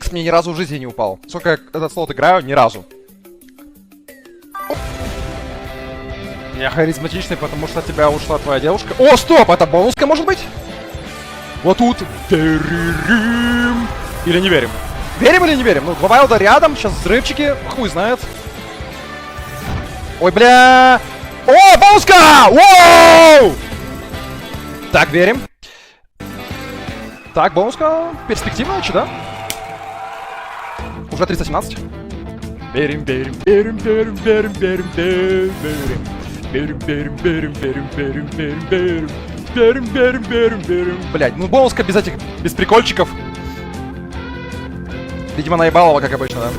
Кстати, мне ни разу в жизни не упал. Сколько я этот слот играю, ни разу. Я харизматичный, потому что от тебя ушла твоя девушка. О, стоп! Это бонуска, может быть? Вот тут. Верим. Или не верим? Верим или не верим? Ну, два вайлда рядом, сейчас взрывчики, хуй знает. Ой, бля! О, бонуска! Воу! Так, верим. Так, бонуска перспективная, че, да? Уже 317. Верим, верим, верим, верим, верим, верим, верим, верим. Верим, верим, верим, верим, верим, верим, верим. Верим, верим, верим, верим. Блять, ну бонуска без этих, без прикольчиков. Видимо, наебалово, как обычно, да?